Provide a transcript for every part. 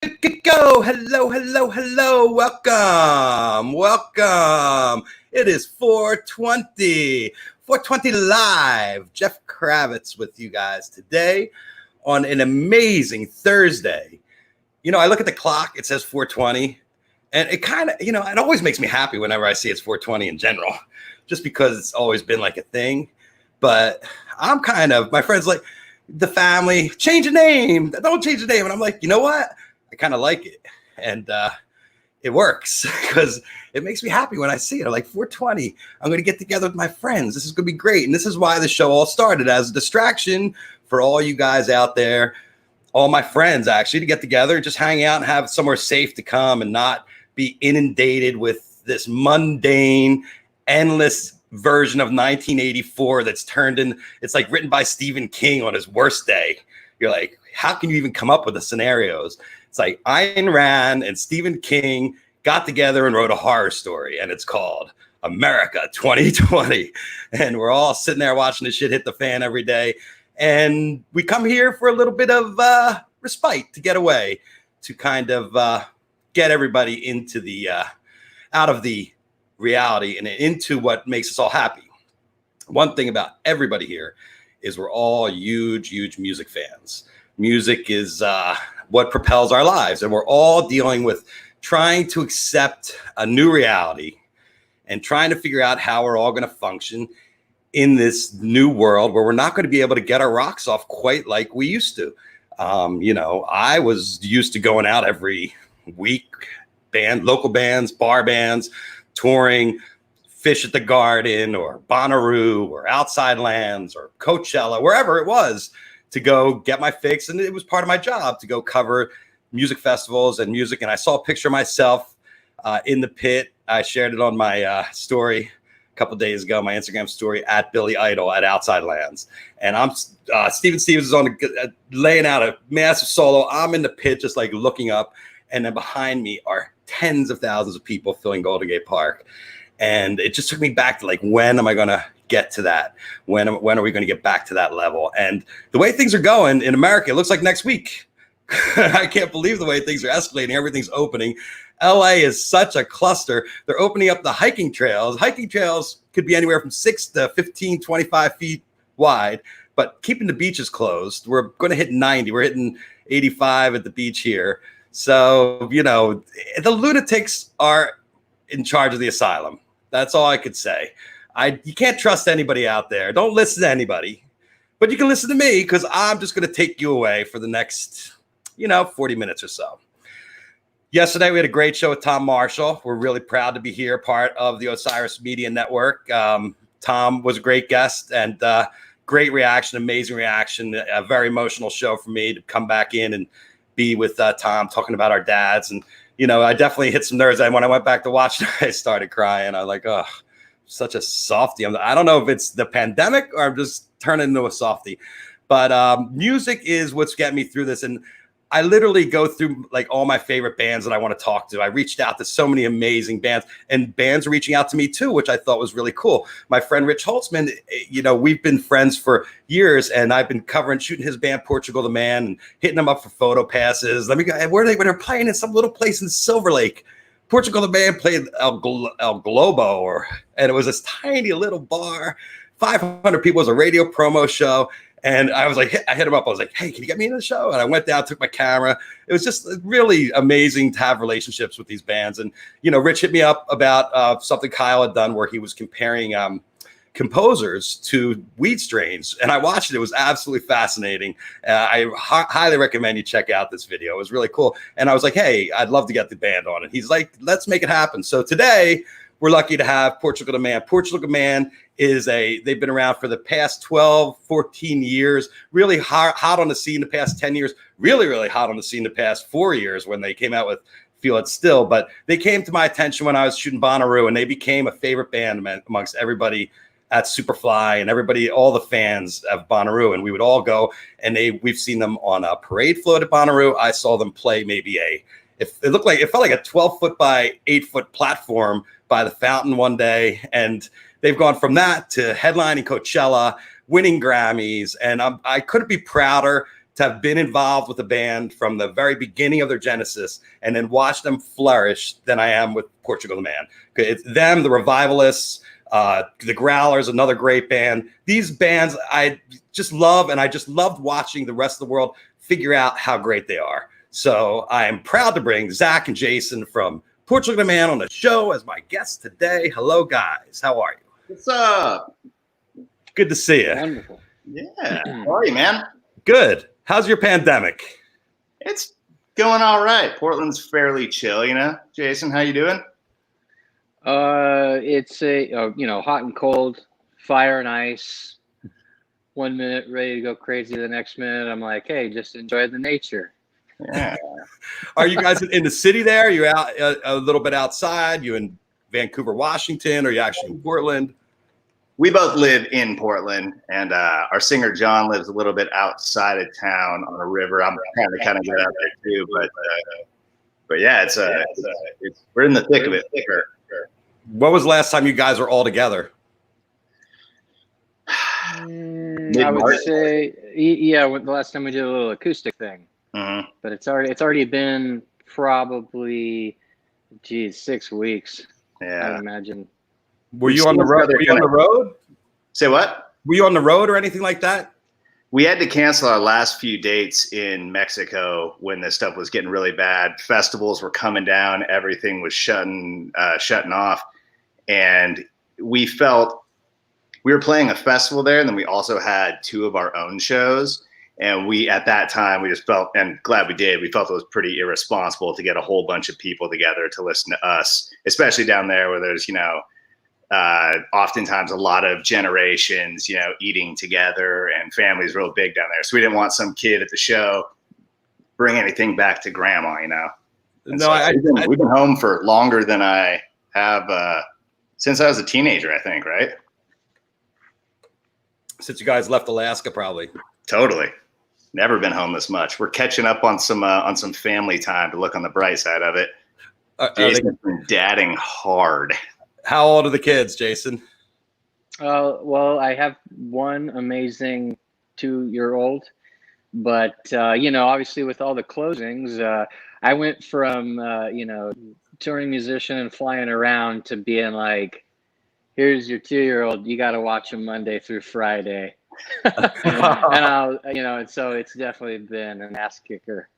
Go. Hello. Welcome. It is 420 live. Jeff Kravitz with you guys today on an amazing Thursday. You know, I look at the clock, it says 420, and it kind of, it always makes me happy whenever I see it's 420 in general, just because it's always been like a thing. But my friends like, the family, change the name. Don't change the name. And I'm like, you know what? I kind of like it. And it works because it makes me happy when I see it. I'm like, 420, I'm going to get together with my friends. This is going to be great. And this is why the show all started, as a distraction for all you guys out there, all my friends actually, to get together, just hang out and have somewhere safe to come and not be inundated with this mundane, endless version of 1984 that's turned in. It's like written by Stephen King on his worst day. You're like, how can you even come up with the scenarios? It's like Ayn Rand and Stephen King got together and wrote a horror story, and it's called America 2020. And we're all sitting there watching this shit hit the fan every day. And we come here for a little bit of respite, to get away, to kind of get everybody into the out of the reality and into what makes us all happy. One thing about everybody here is we're all huge music fans. Music is what propels our lives, and we're all dealing with trying to accept a new reality and trying to figure out how we're all going to function in this new world where we're not going to be able to get our rocks off quite like we used to. I was used to going out every week, local bands, bar bands, touring, Fish at the Garden or Bonnaroo or Outside Lands or Coachella, wherever it was, to go get my fix. And it was part of my job to go cover music festivals and music. And I saw a picture of myself in the pit. I shared it on my story a couple of days ago, my Instagram story, at Billy Idol at Outside Lands. And I'm Steven Stevens is laying out a massive solo. I'm in the pit just like looking up. And then behind me are tens of thousands of people filling Golden Gate Park. And it just took me back to like, when am I going to get to that? When are we going to get back to that level? And the way things are going in America, it looks like next week. I can't believe the way things are escalating. Everything's opening. LA is such a cluster. They're opening up the hiking trails. Hiking trails could be anywhere from 6 to 15, 25 feet wide, but keeping the beaches closed. We're going to hit 90. We're hitting 85 at the beach here. So, the lunatics are in charge of the asylum. That's all I could say. You can't trust anybody out there. Don't listen to anybody, but you can listen to me, because I'm just going to take you away for the next, 40 minutes or so. Yesterday, we had a great show with Tom Marshall. We're really proud to be here, part of the Osiris Media Network. Tom was a great guest and great reaction, amazing reaction, a very emotional show for me to come back in and be with Tom talking about our dads. And, I definitely hit some nerves. And when I went back to watch it, I started crying. I was like, oh, such a softie. I don't know if it's the pandemic or I'm just turning into a softie, but music is what's getting me through this. And I literally go through like all my favorite bands that I want to talk to. I reached out to so many amazing bands, and bands reaching out to me too, which I thought was really cool. My friend Rich Holtzman, we've been friends for years, and I've been shooting his band Portugal the Man, and hitting them up for photo passes. Let me go. Where are they? When they're playing in some little place in Silver Lake. Portugal the Man played El Globo, and it was this tiny little bar, 500 people. It was a radio promo show. And I was like, I hit him up. I was like, hey, can you get me into the show? And I went down, took my camera. It was just really amazing to have relationships with these bands. And, Rich hit me up about something Kyle had done where he was comparing composers to weed strains. And I watched it. It was absolutely fascinating. I highly recommend you check out this video. It was really cool. And I was like, hey, I'd love to get the band on it. He's like, let's make it happen. So today, we're lucky to have Portugal the Man. Portugal the Man they've been around for the past 12, 14 years, really hot on the scene the past 10 years, really, really hot on the scene the past 4 years when they came out with Feel It Still. But they came to my attention when I was shooting Bonnaroo, and they became a favorite band amongst everybody at Superfly and everybody, all the fans of Bonnaroo. And we would all go, and we've seen them on a parade float at Bonnaroo. I saw them play maybe it felt like a 12-foot by 8-foot platform by the fountain one day. And they've gone from that to headlining Coachella, winning Grammys. And I couldn't be prouder to have been involved with the band from the very beginning of their genesis and then watch them flourish than I am with Portugal the Man. It's them, the Revivalists, the Growlers, another great band. These bands I just love, and I just loved watching the rest of the world figure out how great they are. So I am proud to bring Zach and Jason from Portugal the Man on the show as my guests today. Hello, guys. How are you? What's up? Good to see you. Wonderful. Yeah. How are you, man? Good. How's your pandemic? It's going all right. Portland's fairly chill, you know. Jason, how you doing? It's hot and cold, fire and ice. 1 minute ready to go crazy, the next minute I'm like, hey, just enjoy the nature. Yeah. Are you guys in the city there? Are you out a little bit outside? You in Vancouver, Washington? Or are you actually in Portland? We both live in Portland, and our singer John lives a little bit outside of town on a river. I'm trying to kind of get out there too, but yeah, it's we're in the thick of it. What was the last time you guys were all together? I would say, yeah, the last time we did a little acoustic thing. Mm-hmm. But it's already been probably, 6 weeks. Yeah, I would imagine. Were you on the road? Were you on the road? Say what? Were you on the road or anything like that? We had to cancel our last few dates in Mexico when this stuff was getting really bad. Festivals were coming down. Everything was shutting off. And we felt we were playing a festival there. And then we also had 2 of our own shows. And we, at that time, we just felt, and glad we did, we felt it was pretty irresponsible to get a whole bunch of people together to listen to us, especially down there where there's, oftentimes a lot of generations, eating together, and families real big down there. So we didn't want some kid at the show bring anything back to grandma, And No, so we've been home for longer than I have since I was a teenager, I think, right? Since you guys left Alaska, probably. Totally. Never been home this much. We're catching up on some family time to look on the bright side of it. Jason's been dadding hard. How old are the kids, Jason? Well, I have one amazing 2-year-old, but obviously with all the closings, I went from touring musician and flying around to being like, here's your 2-year-old, you got to watch him Monday through Friday. And so it's definitely been an ass kicker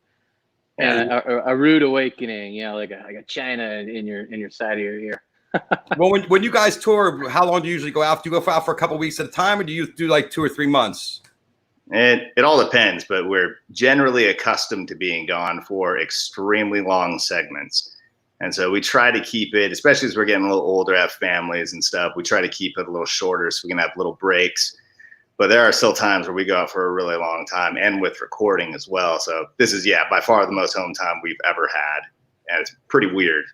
and a rude awakening, like a china in your side of your ear. Well, when you guys tour, how long do you usually go out? Do you go out for a couple of weeks at a time, or do you do like 2 or 3 months? It all depends, but we're generally accustomed to being gone for extremely long segments. And so we try to keep it, especially as we're getting a little older, have families and stuff, we try to keep it a little shorter so we can have little breaks. But there are still times where we go out for a really long time, and with recording as well. So this is, by far the most home time we've ever had. And it's pretty weird,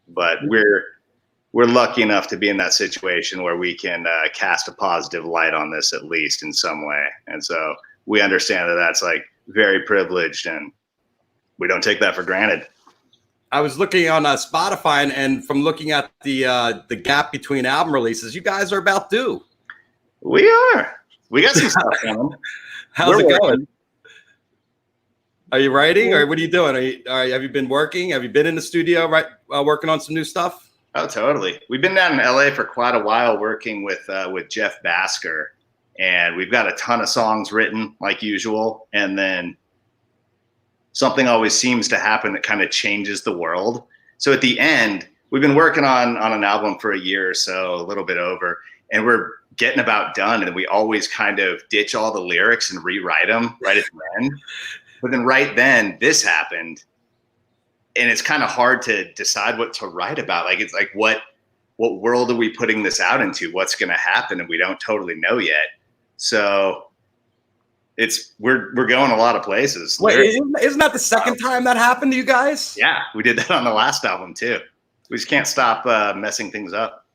but we're lucky enough to be in that situation where we can cast a positive light on this, at least in some way. And so we understand that that's like very privileged, and we don't take that for granted. I was looking on Spotify, and from looking at the gap between album releases, you guys are about due. We are. We got some stuff coming. How's it going? Are you writing, or what are you doing? Have you been working? Have you been in the studio working on some new stuff? Oh, totally. We've been down in LA for quite a while working with Jeff Basker, and we've got a ton of songs written like usual. And then something always seems to happen that kind of changes the world. So at the end, we've been working on an album for a year or so, a little bit over, and we're getting about done. And we always kind of ditch all the lyrics and rewrite them right at the end. But then right then this happened. And it's kind of hard to decide what to write about. Like, it's like, what world are we putting this out into? What's going to happen? And we don't totally know yet. So we're going a lot of places. Wait, isn't that the second time that happened to you guys? Yeah, we did that on the last album too. We just can't stop messing things up.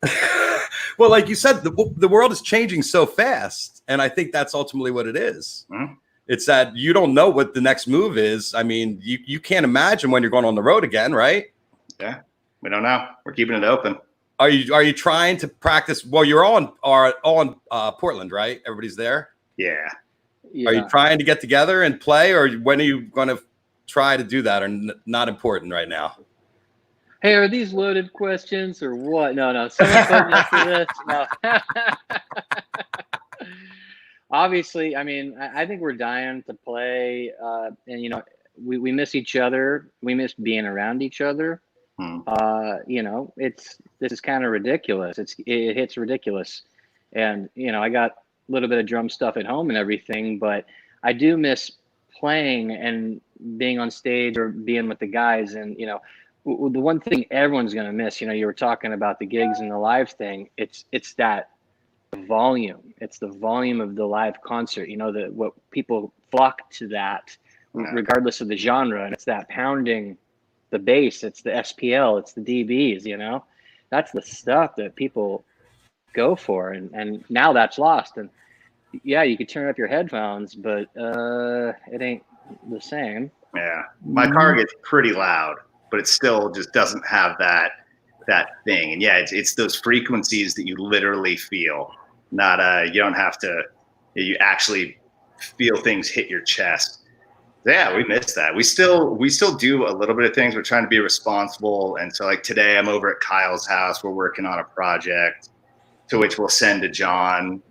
Well, like you said, the world is changing so fast. And I think that's ultimately what it is. Mm-hmm. It's that you don't know what the next move is. I mean, you can't imagine when you're going on the road again, right? Yeah, we don't know. We're keeping it open. Are you trying to practice? Well, you're on Portland, right? Everybody's there. Yeah, Are you trying to get together and play, or when are you going to try to do that, or not important right now? Hey, are these loaded questions or what? No. Someone put us to this. No. Obviously, I mean, I think we're dying to play, and you know, we miss each other. We miss being around each other. You know, this is kind of ridiculous. It hits ridiculous, and you know, I got a little bit of drum stuff at home and everything, but I do miss playing and being on stage or being with the guys. And you know, the one thing everyone's gonna miss. You know, you were talking about the gigs and the live thing. It's that volume. It's the volume of the live concert. You know, what people flock to that, regardless of the genre, and it's that pounding the bass. It's the SPL. It's the DBs. You know, that's the stuff that people go for, and now that's lost. And yeah, you could turn up your headphones, but it ain't the same. Yeah, my car gets pretty loud, but it still just doesn't have that thing. And yeah, it's those frequencies that you literally feel. Not you don't have to. You actually feel things hit your chest. Yeah, we miss that. We still do a little bit of things. We're trying to be responsible. And so like today I'm over at Kyle's house. We're working on a project to which we'll send to John,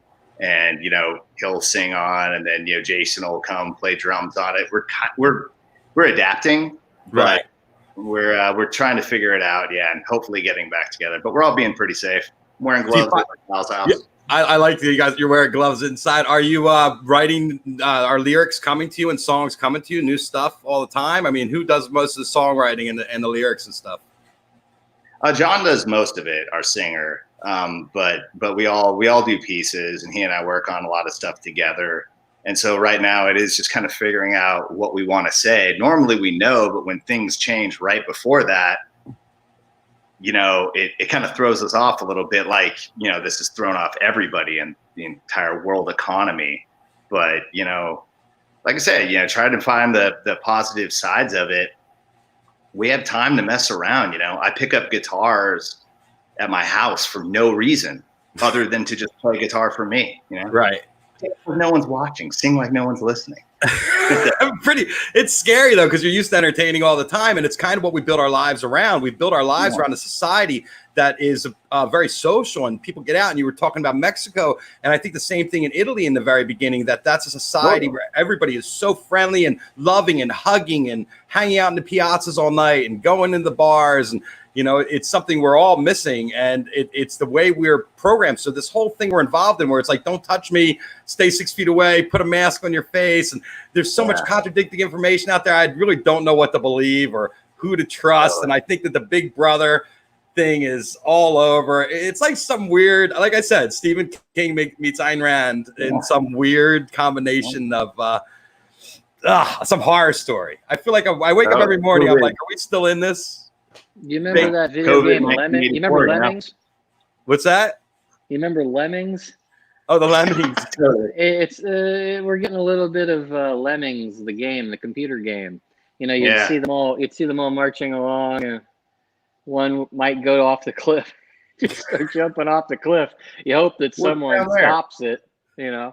and you know, he'll sing on, and then you know, Jason will come play drums on it. We're adapting, right? But we're trying to figure it out. Yeah, and hopefully getting back together. But we're all being pretty safe. I'm wearing gloves at Kyle's house. Yeah. I like that you guys. You're wearing gloves inside. Are you writing? Are lyrics coming to you and songs coming to you? New stuff all the time. I mean, who does most of the songwriting and the lyrics and stuff? John does most of it. Our singer, but we all do pieces, and he and I work on a lot of stuff together. And so right now it is just kind of figuring out what we want to say. Normally we know, but when things change right before that, you know, it kind of throws us off a little bit. Like, you know, this has thrown off everybody in the entire world economy. But, you know, like I said, you know, try to find the positive sides of it. We have time to mess around. You know, I pick up guitars at my house for no reason other than to just play guitar for me, you know? Right. No one's watching, sing like no one's listening. It's scary though, because you're used to entertaining all the time, and it's kind of what we build our lives around. We build our lives around a society that is very social, and people get out. And you were talking about Mexico, and I think the same thing in Italy in the very beginning, that's a society where everybody is so friendly and loving and hugging and hanging out in the piazzas all night and going in the bars. And you know, it's something we're all missing, and it's the way we're programmed. So this whole thing we're involved in, where it's like, don't touch me, stay 6 feet away, put a mask on your face, and there's so much contradicting information out there. I really don't know what to believe or who to trust. And I think that the Big Brother thing is all over. It's like some weird, like I said, Stephen King meets Ayn Rand in some weird combination of some horror story. I feel like I wake up every morning, I'm like, are we still in this? You remember that video game Lemmings? You remember Lemmings? What's that? You remember Lemmings? Oh, the Lemmings. It's we're getting a little bit of Lemmings, the game, the computer game. You know, you'd see them all marching along, and one might go off the cliff, just start jumping off the cliff. You hope that someone stops it. You know.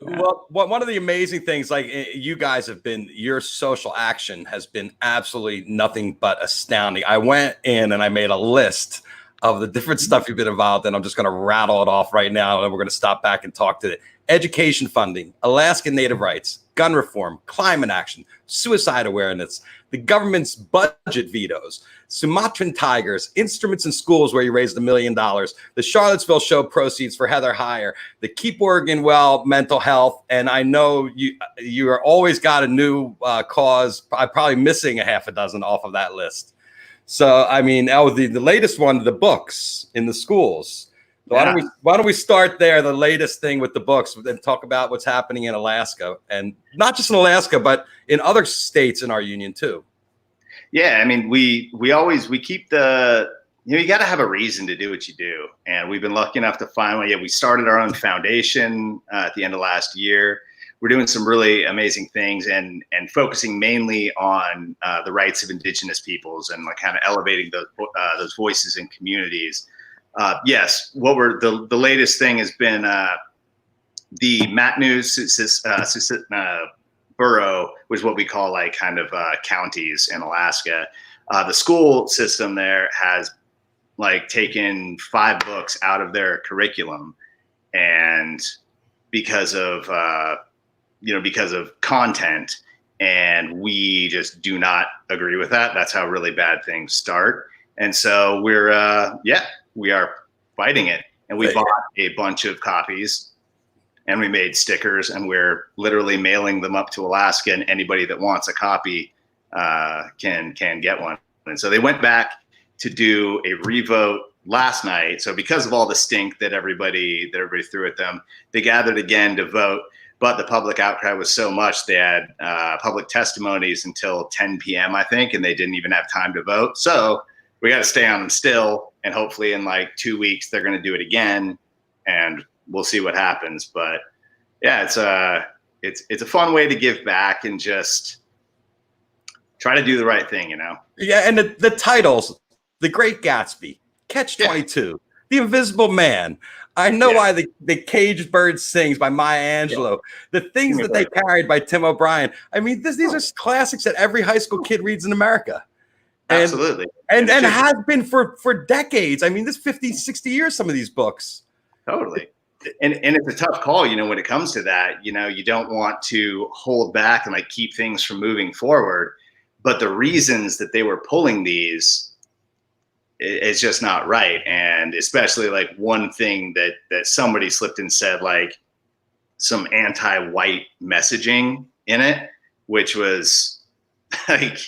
Well, one of the amazing things, like you guys have been, your social action has been absolutely nothing but astounding. I went in and I made a list of the different stuff you've been involved in. I'm just going to rattle it off right now, and then we're going to stop back and talk to it. Education funding, Alaskan Native rights, gun reform, climate action, suicide awareness, the government's budget vetoes, Sumatran tigers, instruments in schools where you raised $1 million, the Charlottesville show proceeds for Heather Heyer, the Keep Oregon Well mental health, and I know you are always got a new cause. I'm probably missing a half a dozen off of that list. So I mean, the latest one, the books in the schools. So why don't we start there, the latest thing with the books, and talk about what's happening in Alaska, and not just in Alaska, but in other states in our union too. Yeah, I mean, we keep the, you know, you got to have a reason to do what you do, and we've been lucky enough to find one. Yeah, we started our own foundation at the end of last year. We're doing some really amazing things, and focusing mainly on the rights of Indigenous peoples, and like kind of elevating those voices in communities. Yes, the latest thing has been the Matnews borough, which is what we call like kind of counties in Alaska. The school system there has like taken 5 books out of their curriculum, and because of content, and we just do not agree with that. That's how really bad things start. And so we are fighting it, and we bought a bunch of copies, and we made stickers, and we're literally mailing them up to Alaska, and anybody that wants a copy can get one. And so they went back to do a revote last night. So because of all the stink that everybody threw at them, they gathered again to vote. But the public outcry was so much, they had public testimonies until 10 p.m., I think, and they didn't even have time to vote. So we got to stay on them still, and hopefully in like 2 weeks they're going to do it again, and we'll see what happens. But yeah, it's a fun way to give back and just try to do the right thing, you know? Yeah, and the titles, The Great Gatsby, Catch-22, The Invisible Man, I Know Why the Caged Bird Sings by Maya Angelou, the things that they carried by Tim O'Brien. I mean, these are classics that every high school kid reads in America. Absolutely. And has been for decades. I mean, this 50, 60 years, some of these books. Totally. And it's a tough call, you know, when it comes to that. You know, you don't want to hold back and like keep things from moving forward. But the reasons that they were pulling these is just not right. And especially like one thing that somebody slipped and said, like some anti-white messaging in it, which was like,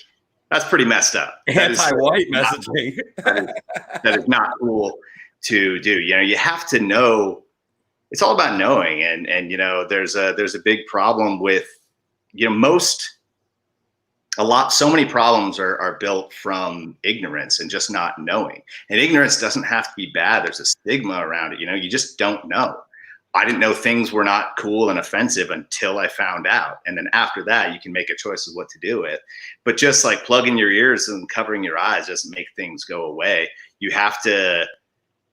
that's pretty messed up. Anti-white messaging. That is not cool to do. You know, you have to know. It's all about knowing. And you know, there's a big problem with, you know, so many problems are built from ignorance and just not knowing. And ignorance doesn't have to be bad. There's a stigma around it. You know, you just don't know. I didn't know things were not cool and offensive until I found out. And then after that, you can make a choice of what to do with. But just like plugging your ears and covering your eyes doesn't make things go away. You have to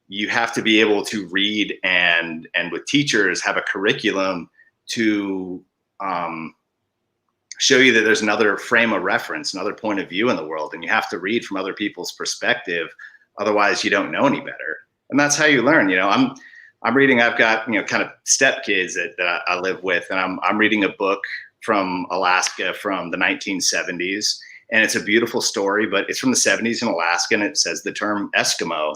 be able to read and with teachers have a curriculum to show you that there's another frame of reference, another point of view in the world. And you have to read from other people's perspective. Otherwise you don't know any better. And that's how you learn. You know, I'm reading, I've got, you know, kind of step kids that I live with, and I'm reading a book from Alaska from the 1970s. And it's a beautiful story, but it's from the 70s in Alaska, and it says the term Eskimo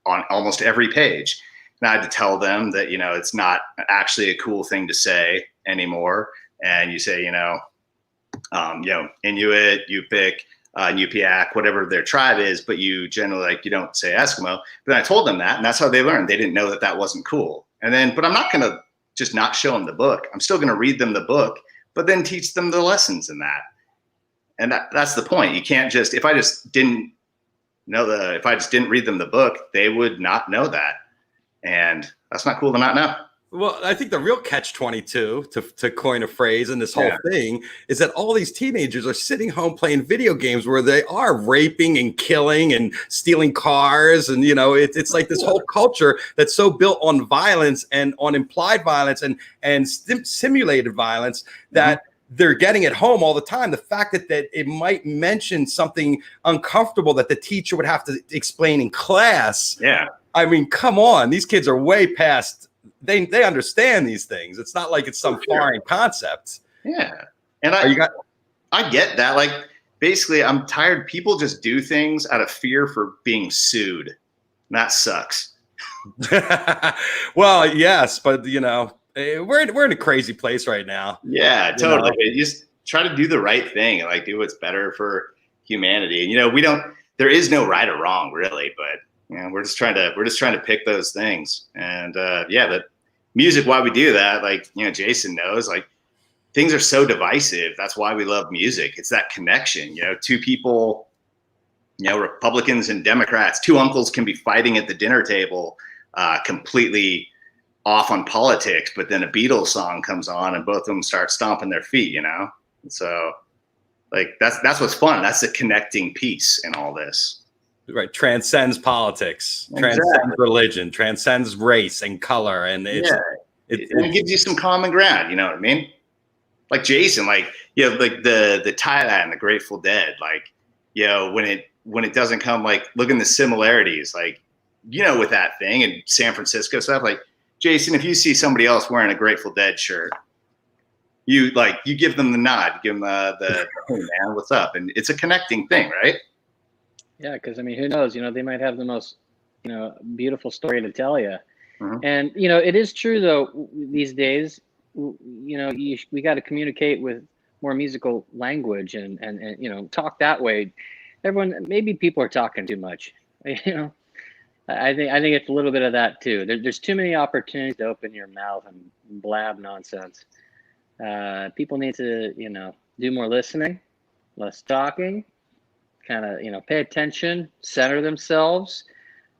on almost every page. And I had to tell them that, you know, it's not actually a cool thing to say anymore. And you say, you know, Inuit, Yupik, Nupiaq, whatever their tribe is, but you generally you don't say Eskimo. But then I told them that, and that's how they learned. They didn't know that wasn't cool. And then, but I'm not going to just not show them the book. I'm still going to read them the book, but then teach them the lessons in that. And that's the point. You can't just, if I just didn't read them the book, they would not know that. And that's not cool to not know. Well, I think the real catch-22, to coin a phrase in this whole thing, is that all these teenagers are sitting home playing video games where they are raping and killing and stealing cars. And, you know, it's like this whole culture that's so built on violence and on implied violence and simulated violence that they're getting at home all the time. The fact that it might mention something uncomfortable that the teacher would have to explain in class. Yeah. I mean, come on. These kids are way past... They understand these things. It's not like it's some foreign concept. Yeah. And I get that. Like, basically, I'm tired. People just do things out of fear for being sued. And that sucks. Well, yes, but you know, we're in a crazy place right now. Yeah, totally. You just try to do the right thing and like do what's better for humanity. And you know, there is no right or wrong really, but you know, we're just trying to pick those things. And but music, why we do that, like, you know, Jason knows, like, things are so divisive. That's why we love music. It's that connection, you know, two people, you know, Republicans and Democrats, two uncles can be fighting at the dinner table, completely off on politics, but then a Beatles song comes on and both of them start stomping their feet, you know? And so like, that's what's fun. That's the connecting piece in all this. Right, transcends politics, transcends religion, transcends race and color, and it's It gives you some common ground. You know what I mean? Like Jason, like, you know, like the Thailand, the Grateful Dead, like, you know, when it doesn't come, like, look in the similarities, like, you know, with that thing and San Francisco stuff, like, Jason, if you see somebody else wearing a Grateful Dead shirt, you give them the nod, you give them the hey man, what's up? And it's a connecting thing, right? Yeah, because I mean, who knows? You know, they might have the most, you know, beautiful story to tell you. Mhm. And you know, it is true though. These days, you know, we got to communicate with more musical language and you know, talk that way. Everyone, maybe people are talking too much. You know, I think it's a little bit of that too. There's too many opportunities to open your mouth and blab nonsense. People need to, you know, do more listening, less talking, kind of, you know, pay attention, center themselves,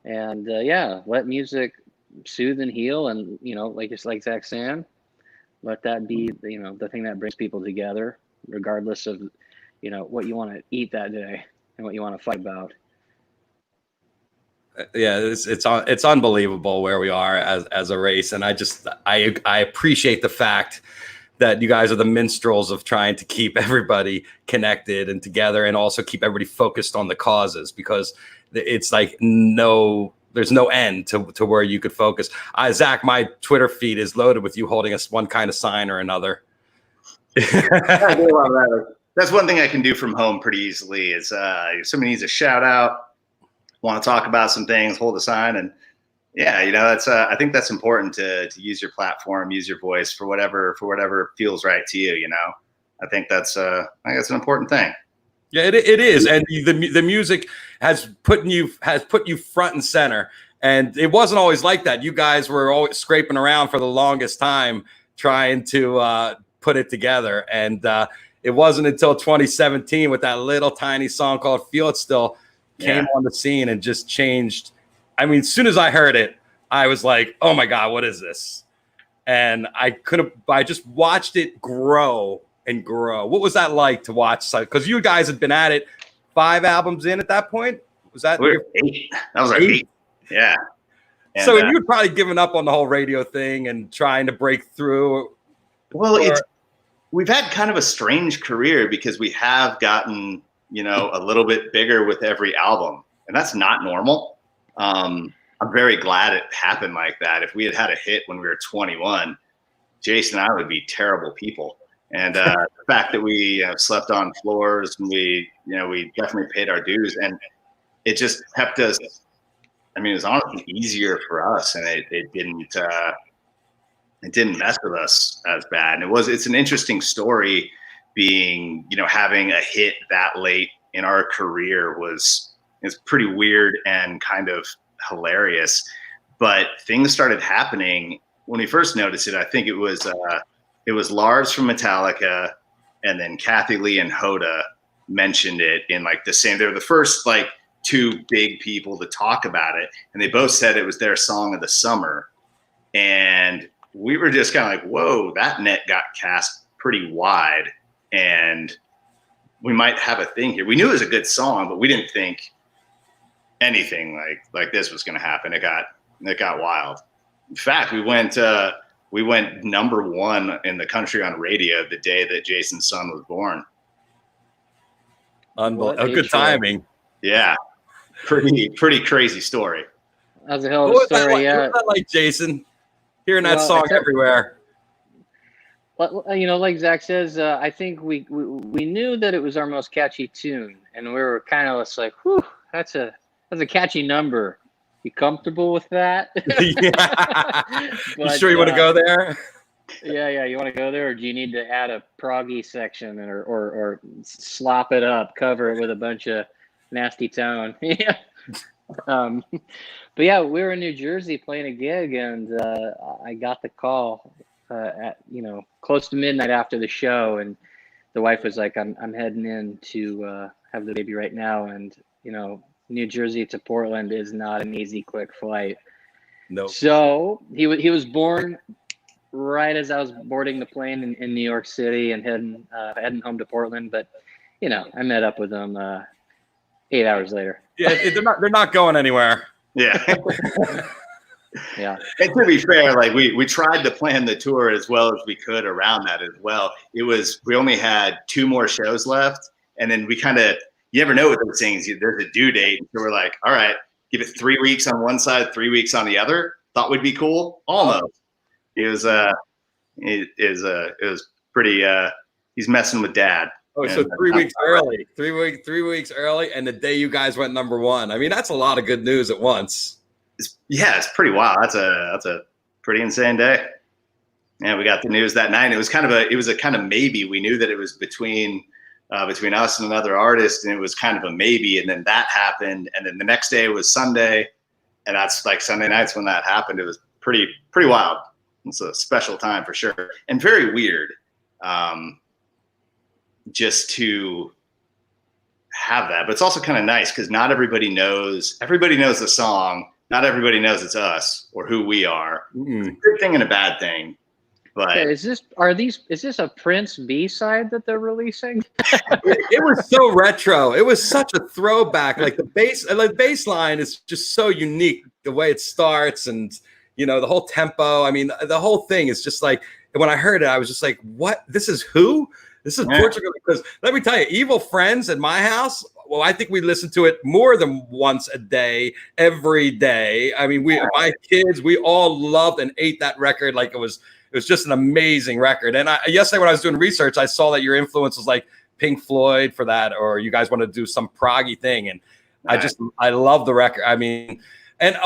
and yeah, let music soothe and heal. And, you know, like Zach saying, let that be, you know, the thing that brings people together, regardless of, you know, what you want to eat that day and what you want to fight about. Yeah, it's unbelievable where we are as a race, and I appreciate the fact that you guys are the minstrels of trying to keep everybody connected and together, and also keep everybody focused on the causes, because it's like there's no end to where you could focus. Zach, my Twitter feed is loaded with you holding us one kind of sign or another. I do love that. That's one thing I can do from home pretty easily is if somebody needs a shout out, want to talk about some things, hold a sign. And yeah, you know, that's I think that's important to use your platform, use your voice for whatever feels right to you. You know, I think that's an important thing. Yeah, it is, and the music has put you front and center, and it wasn't always like that. You guys were always scraping around for the longest time trying to put it together, and it wasn't until 2017 with that little tiny song called "Feel It Still" came on the scene and just changed. I mean, as soon as I heard it, I was like, "Oh my God, what is this?" And I just watched it grow and grow. What was that like to watch? Because you guys had been at it 5 albums in at that point. Was that? We were 8. That was our 8. Yeah. And so you had probably given up on the whole radio thing and trying to break through. Well, we've had kind of a strange career because we have gotten, you know, a little bit bigger with every album, and that's not normal. I'm very glad it happened like that. If we had had a hit when we were 21, Jason and I would be terrible people. And the fact that we slept on floors, and we definitely paid our dues, and it just kept us. I mean, it was honestly easier for us, and it didn't mess with us as bad. And it's an interesting story, being, you know, having a hit that late in our career is pretty weird and kind of hilarious. But things started happening when we first noticed it. I think it was Lars from Metallica, and then Kathy Lee and Hoda mentioned it in like the same. They were the first like 2 big people to talk about it, and they both said it was their song of the summer. And we were just kind of like, whoa, that net got cast pretty wide, and we might have a thing here. We knew it was a good song, but we didn't think anything like this was going to happen. It got wild. In fact, we went number 1 in the country on radio the day that Jason's son was born. Unbelievable. Good timing. Yeah. Pretty crazy story. That was a hell of a story. What was that like, Jason? Hearing that song everywhere. Well, you know, like Zach says, I think we knew that it was our most catchy tune, and we were kind of just like, whew, that's a catchy number. You comfortable with that? Yeah. You sure you want to go there? Yeah. You want to go there, or do you need to add a proggy section or slop it up, cover it with a bunch of nasty tone? Yeah. But yeah, we were in New Jersey playing a gig, and I got the call at, you know, close to midnight after the show, and the wife was like, I'm heading in to have the baby right now, and you know, New Jersey to Portland is not an easy, quick flight. No. So he was born right as I was boarding the plane in New York City and heading home to Portland. But you know, I met up with him 8 hours later. Yeah, they're not going anywhere. Yeah. Yeah. And to be fair, like we tried to plan the tour as well as we could around that as well. We only had 2 more shows left, and then we kind of, you never know with those things. There's a due date, and so we're like, all right, give it 3 weeks on one side, 3 weeks on the other. Thought would be cool. Almost. It was pretty. He's messing with dad. Oh, so 3 weeks early, 3 weeks early, and the day you guys went #1. I mean, that's a lot of good news at once. It's pretty wild. That's a pretty insane day. Yeah, we got the news that night. It was a kind of maybe. We knew that it was between us and another artist, and it was kind of a maybe. And then that happened, and then the next day was Sunday, and that's like Sunday nights when that happened. It was pretty wild. It's a special time for sure, and very weird. Just to have that, but it's also kind of nice because not everybody knows. Everybody knows the song. Not everybody knows it's us or who we are. It's a good thing and a bad thing. But is this a Prince B-side that they're releasing? It was so retro. It was such a throwback. Like the bass line is just so unique. The way it starts and the whole tempo. I mean, the whole thing is just like, when I heard it, I was just like, what? This is who? This is Portugal. Because let me tell you, Evil Friends at my house, well, I think we listened to it more than once a day, every day. I mean, my kids, we all loved and ate that record like it was just an amazing record. And yesterday when I was doing research, I saw that your influence was like Pink Floyd for that, or you guys want to do some proggy thing. And I love the record. I mean, and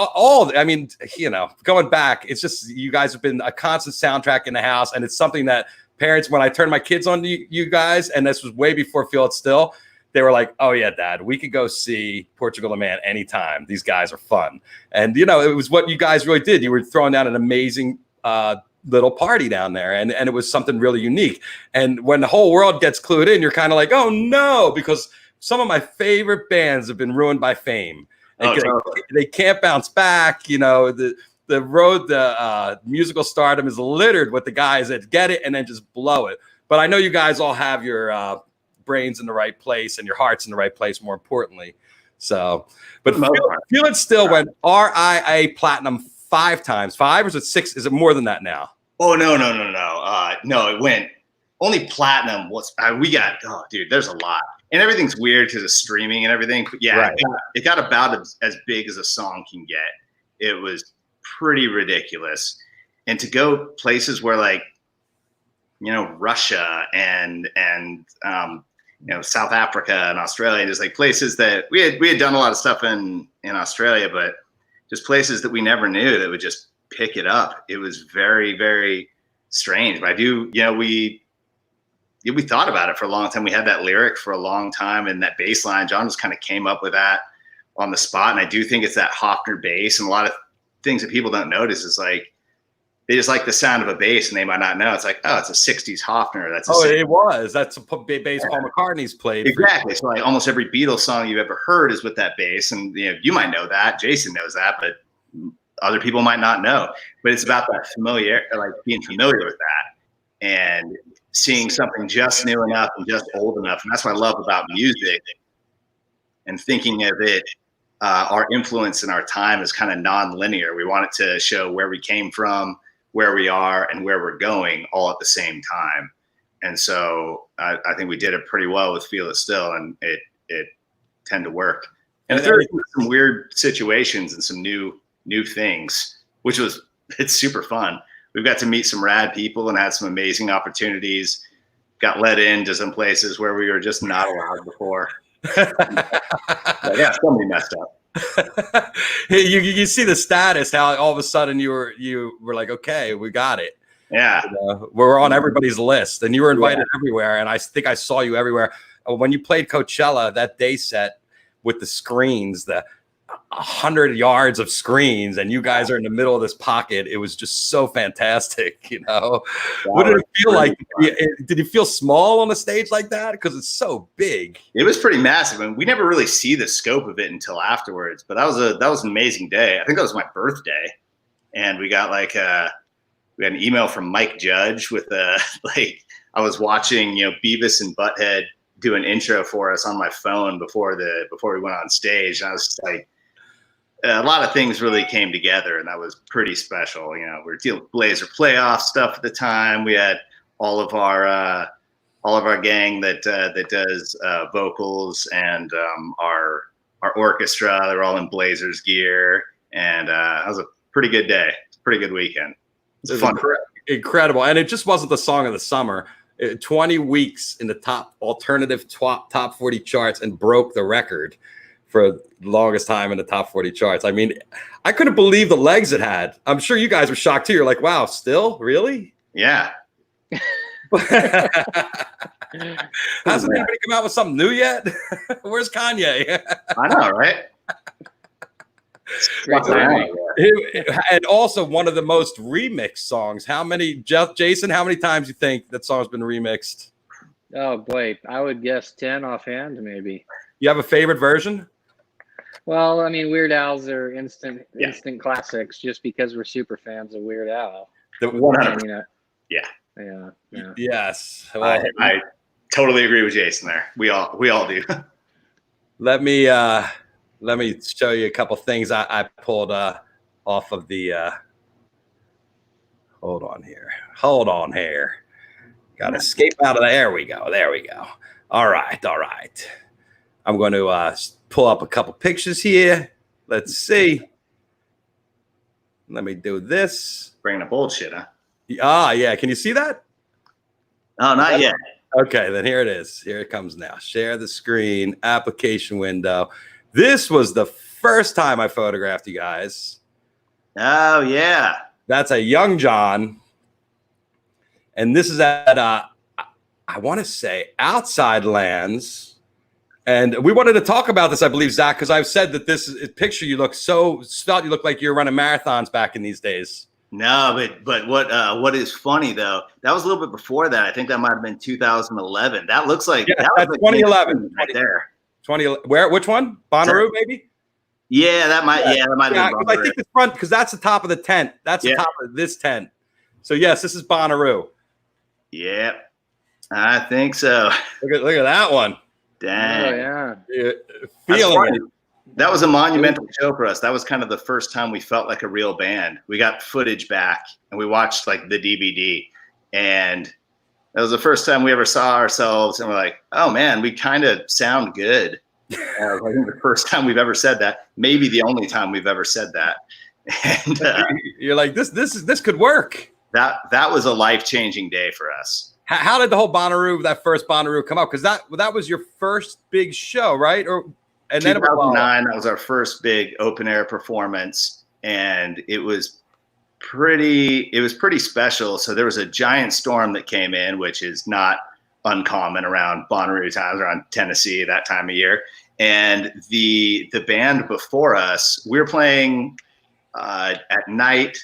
going back, it's just, you guys have been a constant soundtrack in the house. And it's something that parents, when I turned my kids on to you guys, and this was way before Feel It Still, they were like, oh yeah, Dad, we could go see Portugal the Man anytime. These guys are fun. And, it was what you guys really did. You were throwing down an amazing little party down there. And it was something really unique. And when the whole world gets clued in, you're kind of like, oh no, because some of my favorite bands have been ruined by fame. They can't bounce back. The road, the musical stardom is littered with the guys that get it and then just blow it. But I know you guys all have your brains in the right place and your hearts in the right place, more importantly. So, but Feel It Still went RIA platinum 5 times. 5 or is it 6? Is it more than that now? Oh, no. No, it went only platinum. Dude, there's a lot. And everything's weird because of streaming and everything. But yeah, right. It got about as big as a song can get. It was pretty ridiculous. And to go places where Russia and South Africa and Australia, just like places that we had done a lot of stuff in Australia, but just places that we never knew that would just pick it up. It was very, very strange. But we thought about it for a long time. We had that lyric for a long time, and that bass line, John just kind of came up with that on the spot. And I do think it's that Hofner bass, and a lot of things that people don't notice is like, they just like the sound of a bass and they might not know. It's like, oh, it's a 60s Hofner. It was. That's a bass Paul McCartney's played. Exactly. So like almost every Beatles song you've ever heard is with that bass. And you might know that. Jason knows that, but other people might not know. But it's about that being familiar with that and seeing something just new enough and just old enough. And that's what I love about music and thinking of it. Our influence in our time is kind of non-linear. We want it to show where we came from, where we are, and where we're going all at the same time. And so I think we did it pretty well with Feel It Still, and it tend to work. And there's some weird situations and some new things, it's super fun. We've got to meet some rad people and had some amazing opportunities. Got let into some places where we were just not allowed before. Yeah, somebody messed up. You see the status, how all of a sudden you were like, okay, we got it. Yeah, we're on everybody's list, and you were invited everywhere. And I think I saw you everywhere when you played Coachella that day set with the screens, the 100 yards of screens, and you guys are in the middle of this pocket. It was just so fantastic. What did it feel like? Did you feel small on a stage like that? Because it's so big. It was pretty massive, and we never really see the scope of it until afterwards. But that was an amazing day. I think that was my birthday, and we got we got an email from Mike Judge with I was watching Beavis and Butthead do an intro for us on my phone before we went on stage, and I was just like, a lot of things really came together, and that was pretty special. You know, we were dealing with Blazer playoff stuff at the time. We had all of our gang that does vocals and our orchestra. They were all in Blazers gear, and that was a pretty good day. It's a pretty good weekend. It was fun. Incredible, and it just wasn't the song of the summer. 20 weeks in the top alternative top 40 charts and broke the record for the longest time in the top 40 charts. I mean, I couldn't believe the legs it had. I'm sure you guys were shocked too. You're like, wow, still? Really? Yeah. Hasn't anybody come out with something new yet? Where's Kanye? I know, right? And also one of the most remixed songs. How many, Jason, how many times you think that song's been remixed? Oh boy, I would guess 10 offhand, maybe. You have a favorite version? Well, I mean, Weird Al's are instant classics just because we're super fans of Weird Al. The 100%. You know, yeah. Yes. Well, I totally agree with Jason there. We all do. Let me show you a couple things I pulled off of the. Hold on here. Got to escape out of there. There we go. All right. I'm going to pull up a couple pictures here. Let's see. Let me do this. Bringing up bullshit, huh? Yeah. Can you see that? Oh, not yet. Okay, then here it is. Here it comes now. Share the screen, application window. This was the first time I photographed you guys. Oh, yeah. That's a young John. And this is at, I want to say, Outside Lands. And we wanted to talk about this, I believe, Zach, because I've said that this picture, you look so stout. You look like you're running marathons back in these days. No, but what is funny, though, that was a little bit before that. I think that might have been 2011. That looks like that's 2011 right there. 20, where? Which one? Bonnaroo, maybe? Yeah, that might have been Bonnaroo. I think it's front because that's the top of the tent. That's the top of this tent. So yes, this is Bonnaroo. Yep, I think so. Look at that one. Dang. Oh yeah. Feeling it. That was a monumental show for us. That was kind of the first time we felt like a real band. We got footage back and we watched like the DVD, and that was the first time we ever saw ourselves and we're like, oh man, we kind of sound good. I think the first time we've ever said that, maybe the only time we've ever said that. And you're like, this could work. That was a life-changing day for us. How did the whole Bonnaroo, that first Bonnaroo, come up? Because that was your first big show, right? And then 2009, that was our first big open air performance, and it was pretty special. So there was a giant storm that came in, which is not uncommon around Bonnaroo times, around Tennessee that time of year. And the band before us, we were playing at night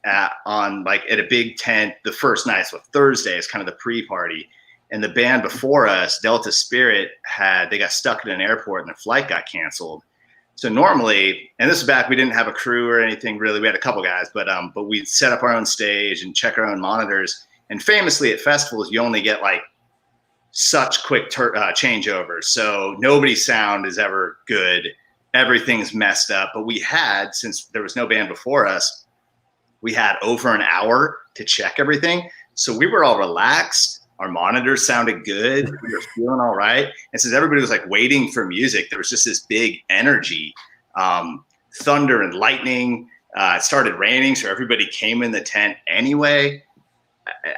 at a big tent the first night. So Thursday is kind of the pre-party. And the band before us, Delta Spirit, they got stuck at an airport and their flight got canceled. So normally, and this is back, we didn't have a crew or anything really. We had a couple guys, but we'd set up our own stage and check our own monitors. And famously at festivals, you only get like such quick changeovers. So nobody's sound is ever good. Everything's messed up. But we had, since there was no band before us, we had over an hour to check everything. So we were all relaxed. Our monitors sounded good. We were feeling all right. And since everybody was like waiting for music, there was just this big energy, thunder and lightning. It started raining, so everybody came in the tent anyway.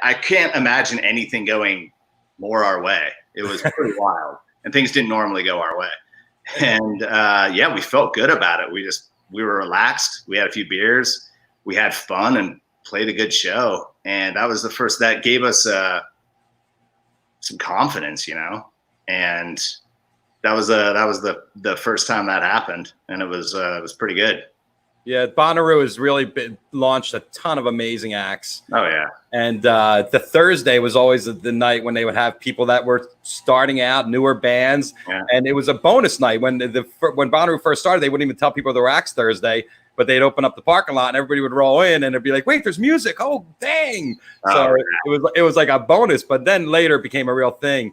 I can't imagine anything going more our way. It was pretty wild, and things didn't normally go our way. And we felt good about it. We were relaxed. We had a few beers. We had fun and played a good show. And that was the first that gave us some confidence, and that was the first time that happened, and it was pretty good. Yeah, Bonnaroo has really launched a ton of amazing acts. Oh yeah, and the Thursday was always the night when they would have people that were starting out, newer bands, and it was a bonus night. When Bonnaroo first started, they wouldn't even tell people there were acts Thursday, but they'd open up the parking lot and everybody would roll in and it'd be like, wait, there's music. Oh, dang. So it was like a bonus, but then later it became a real thing.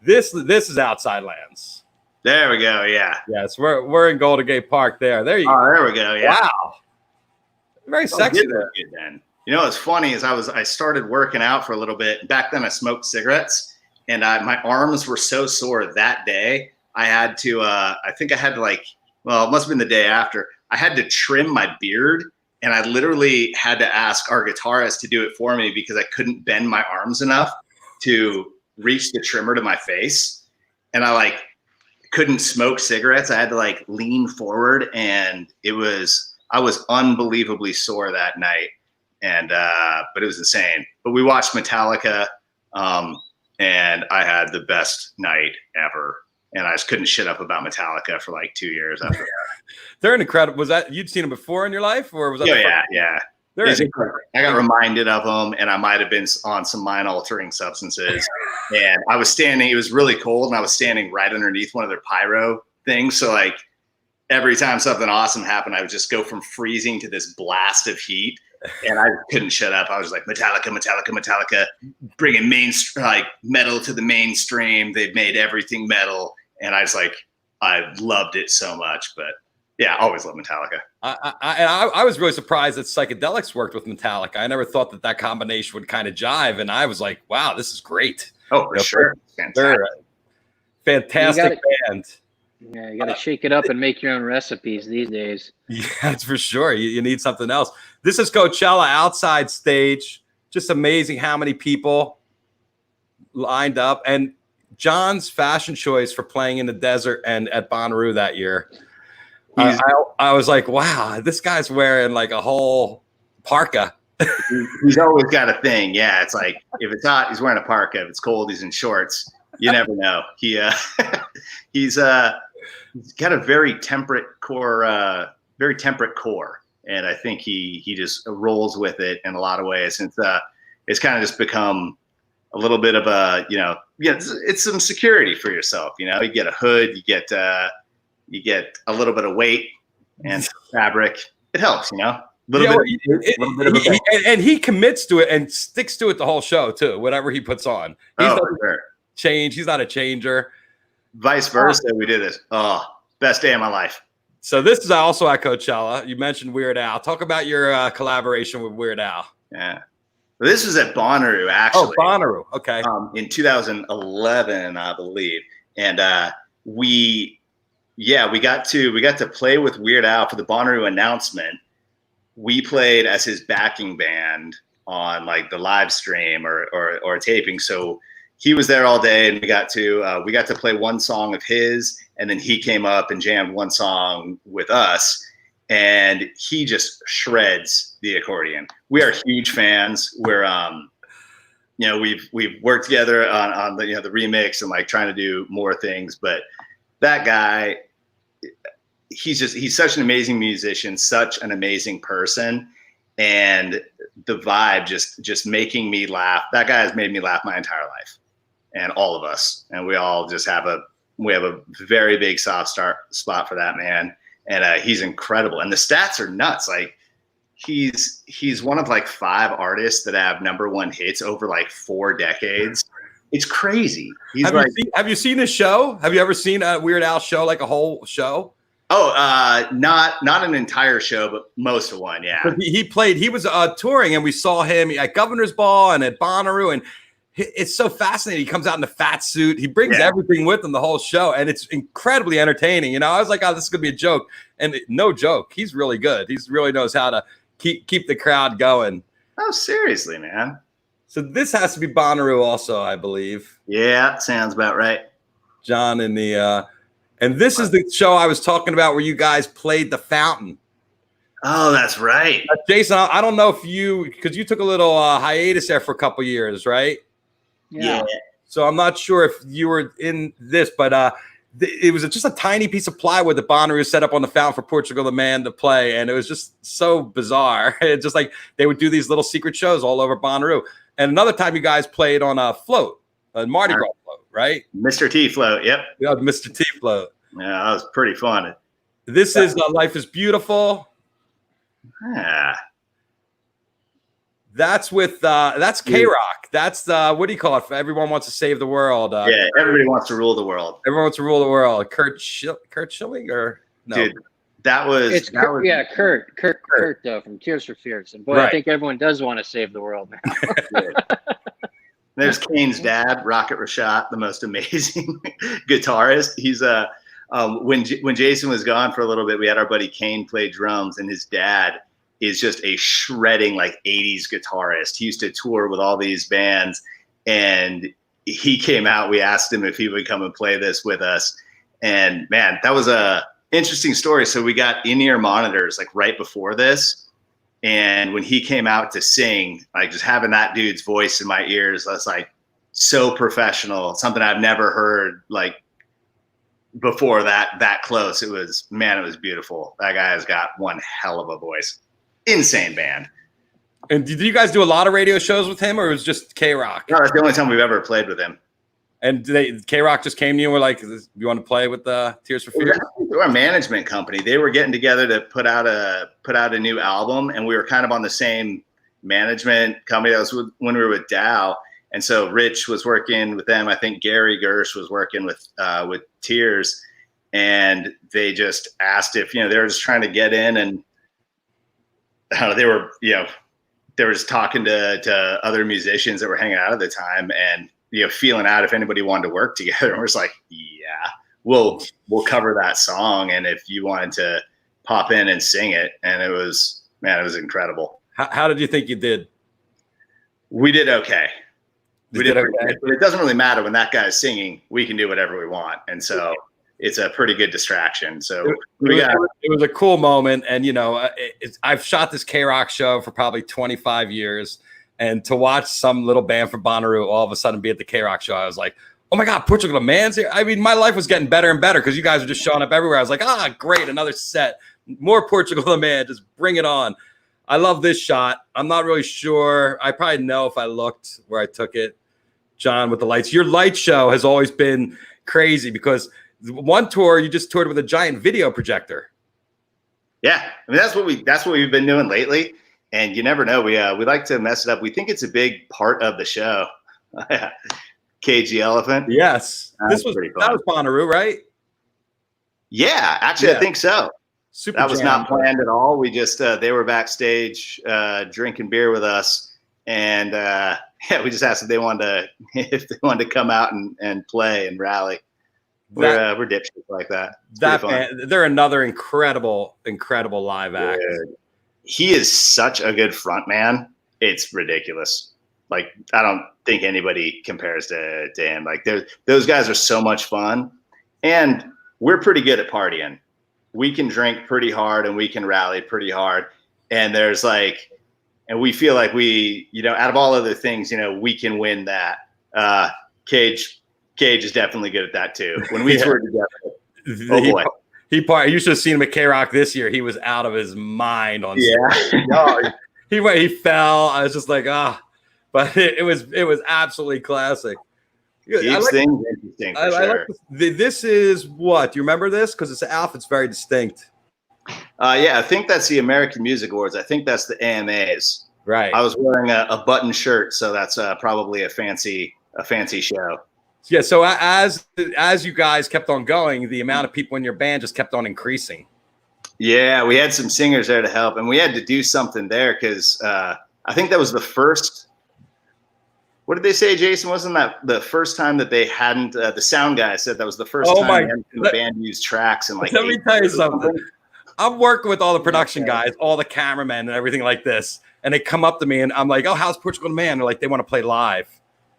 This is Outside Lands. There we go. Yeah. Yes, we're in Golden Gate Park there. There you go. Oh, there we go. Yeah. Wow. Very sexy. Good then. You know what's funny is I started working out for a little bit. Back then I smoked cigarettes, and my arms were so sore that day. I had to I think I had to it must have been the day after. I had to trim my beard, and I literally had to ask our guitarist to do it for me because I couldn't bend my arms enough to reach the trimmer to my face. And I couldn't smoke cigarettes. I had to lean forward, and I was unbelievably sore that night. And but it was insane. But we watched Metallica, and I had the best night ever. And I just couldn't shut up about Metallica for 2 years after that. They're an incredible. Was that you'd seen them before in your life, or was that? Yeah. I got reminded of them, and I might have been on some mind-altering substances. And I was standing. It was really cold, and I was standing right underneath one of their pyro things. So every time something awesome happened, I would just go from freezing to this blast of heat, and I couldn't shut up. I was like, Metallica, bringing metal to the mainstream. They've made everything metal, and I loved it so much. But yeah, I always loved Metallica. I was really surprised that psychedelics worked with Metallica. I never thought that combination would kind of jive, and I was like, wow, this is great. Oh, for sure. They're a fantastic band. Yeah, you got to shake it up and make your own recipes these days. Yeah, that's for sure. You need something else. This is Coachella outside stage. Just amazing how many people lined up. And John's fashion choice for playing in the desert and at Bonnaroo that year. I was like, wow, this guy's wearing a whole parka. He's always got a thing. Yeah, it's if it's hot, he's wearing a parka. If it's cold, he's in shorts. You never know. He's got a very temperate core, and I think he just rolls with it in a lot of ways. And it's kind of just become a little bit of it's some security for yourself. You get a hood, you get a little bit of weight and fabric. It helps, and he commits to it and sticks to it the whole show too. Whatever he puts on, change. He's not a changer. Vice versa. We did this. Oh, best day of my life. So this is also at Coachella. You mentioned Weird Al. Talk about your collaboration with Weird Al. Yeah. Well, this was at Bonnaroo, actually. Oh, Bonnaroo. Okay. In 2011, I believe. And we got to play with Weird Al for the Bonnaroo announcement. We played as his backing band on the live stream or taping. So he was there all day, and we got to play one song of his, and then he came up and jammed one song with us, and he just shreds the accordion. We are huge fans. We're we've worked together on the the remix and trying to do more things, but that guy, he's such an amazing musician, such an amazing person, and the vibe just making me laugh. That guy has made me laugh my entire life. And all of us, and we all just have a very big soft spot for that man, and he's incredible. And the stats are nuts. He's one of 5 artists that have #1 hits over 4 decades. It's crazy. Have you seen his show? Have you ever seen a Weird Al show, a whole show? Oh, not an entire show, but most of one. Yeah. He was touring, and we saw him at Governor's Ball and at Bonnaroo, and it's so fascinating. He comes out in the fat suit. He brings everything with him the whole show, and it's incredibly entertaining. I was like, oh, this is going to be a joke. And no joke. He's really good. He really knows how to keep the crowd going. Oh, seriously, man. So this has to be Bonnaroo also, I believe. Yeah, sounds about right. John and and this is the show I was talking about where you guys played the fountain. Oh, that's right. Jason, I don't know if because you took a little hiatus there for a couple years, right? Yeah. So I'm not sure if you were in this, but it was just a tiny piece of plywood that Bonnaroo set up on the fountain for Portugal the Man to play, and it was just so bizarre. It's just they would do these little secret shows all over Bonnaroo. And another time you guys played on a float, a Mardi Gras float, right? Mr. T float, yep. Yeah, Mr. T float. Yeah, that was pretty fun. This is Life is Beautiful. Yeah. That's with that's K-Rock. That's what do you call it? Everyone Wants to Save the World. Yeah, Everybody Wants to Rule the World. Everyone Wants to Rule the World. Kurt Schilling or no? Dude, that was Kurt from Tears for Fears. And boy, Right. I think everyone does want to save the world now. There's Kane's dad, Rocket Rashad, the most amazing guitarist. He's when Jason was gone for a little bit, we had our buddy Kane play drums, and his dad is just a shredding like 80s guitarist. He used to tour with all these bands, and he came out. We asked him if he would come and play this with us, and man, that was a interesting story. So we got in-ear monitors like right before this. And when he came out to sing, like just having that dude's voice in my ears, I was like so professional, something I've never heard like before that close. It was beautiful. That guy has got one hell of a voice. Insane band. And did you guys do a lot of radio shows with him, or it was just K-Rock? No, that's the only time we've ever played with him. And K-Rock just came to you and were like, you want to play with Tears for Fears? Our management company, they were getting together to put out a new album, and we were kind of on the same management company. That was when we were with Dow. And so Rich was working with them. I think Gary Gersh was working with Tears, and they just asked if, they were just trying to get in, and they were just talking to other musicians that were hanging out at the time, and feeling out if anybody wanted to work together. And we're just like, yeah, we'll cover that song, and if you wanted to pop in and sing it. And it was incredible. How did you think you did? We did okay. We did okay. But it doesn't really matter when that guy's singing. We can do whatever we want, and so it's a pretty good distraction. So it was a cool moment, and I've shot this K-Rock show for probably 25 years. And to watch some little band from Bonnaroo all of a sudden be at the K-Rock show, I was like, oh my God, Portugal the Man's here. I mean, my life was getting better and better because you guys were just showing up everywhere. I was like, great, another set. More Portugal the Man, just bring it on. I love this shot. I'm not really sure. I probably know if I looked where I took it. John with the lights. Your light show has always been crazy because one tour you just toured with a giant video projector. Yeah, I mean that's what we've been doing lately. And you never know. We like to mess it up. We think it's a big part of the show. Cage the Elephant. Yes. That was Bonnaroo, right? Yeah, actually, I think so. That was not planned at all. We just they were backstage drinking beer with us, and we just asked if they wanted to come out and play and rally. We're dipshits like that. They're another incredible live act. Dude. He is such a good front man. It's ridiculous. Like, I don't think anybody compares to him. Like, those guys are so much fun, and we're pretty good at partying. We can drink pretty hard and we can rally pretty hard. And and we feel like out of all other things, we can win that. Cage is definitely good at that too. When we toured together, oh boy. You should have seen him at K-Rock this year. He was out of his mind on stage. No, he fell. I was just like, but it was absolutely classic. Keeps things interesting for sure. This is what? Do you remember this? Because it's outfit's very distinct. Yeah, I think that's the American Music Awards. I think that's the AMAs. Right. I was wearing a button shirt, so that's probably a fancy show. Yeah, so as you guys kept on going, the amount of people in your band just kept on increasing. Yeah, we had some singers there to help, and we had to do something there because I think that was the first. What did they say, Jason? Wasn't that the first time that they hadn't? The sound guy said that was the first time the band used tracks and like. Let me tell you something. I'm working with all the production guys, all the cameramen, and everything like this, and they come up to me, and I'm like, "Oh, how's Portugal the Man?" They're like, "They want to play live."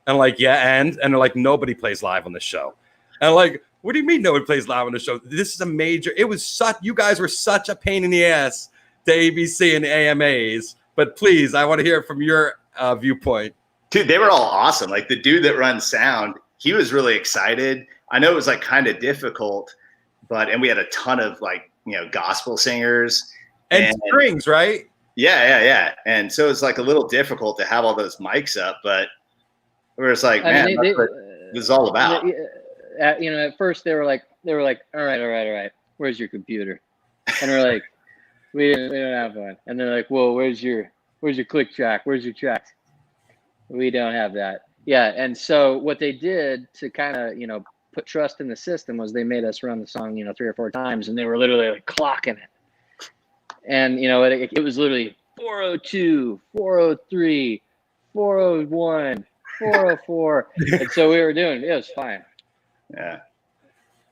And I'm like, yeah, and they're like, nobody plays live on this show. And I'm like, what do you mean nobody plays live on the show? This is you guys were such a pain in the ass to ABC and the AMAs. But please, I want to hear it from your viewpoint. Dude, they were all awesome. Like the dude that runs sound, he was really excited. I know it was like kind of difficult, and we had a ton of gospel singers. And strings, right? Yeah. And so it's like a little difficult to have all those mics up, but where it's like, man, that's what this is all about. At first they were like, all right. Where's your computer? And we're like, we don't have one. And they're like, well, where's your Where's your click track? Where's your tracks? We don't have that. Yeah, and so what they did to kind of, put trust in the system was they made us run the song, 3 or 4 times, and they were literally like clocking it. And, it was literally 402, 403, 401, 404. And so we were doing, it was fine. Yeah.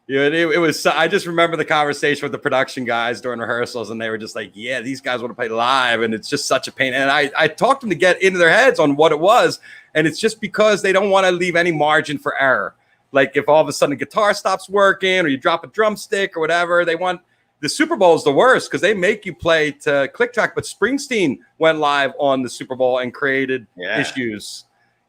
Yeah, it was. I just remember the conversation with the production guys during rehearsals, and they were just like, "Yeah, these guys want to play live, and it's just such a pain." And I talked them to get into their heads on what it was, and it's just because they don't want to leave any margin for error. Like if all of a sudden the guitar stops working, or you drop a drumstick or whatever, they want. The Super Bowl is the worst because they make you play to click track. But Springsteen went live on the Super Bowl and created issues.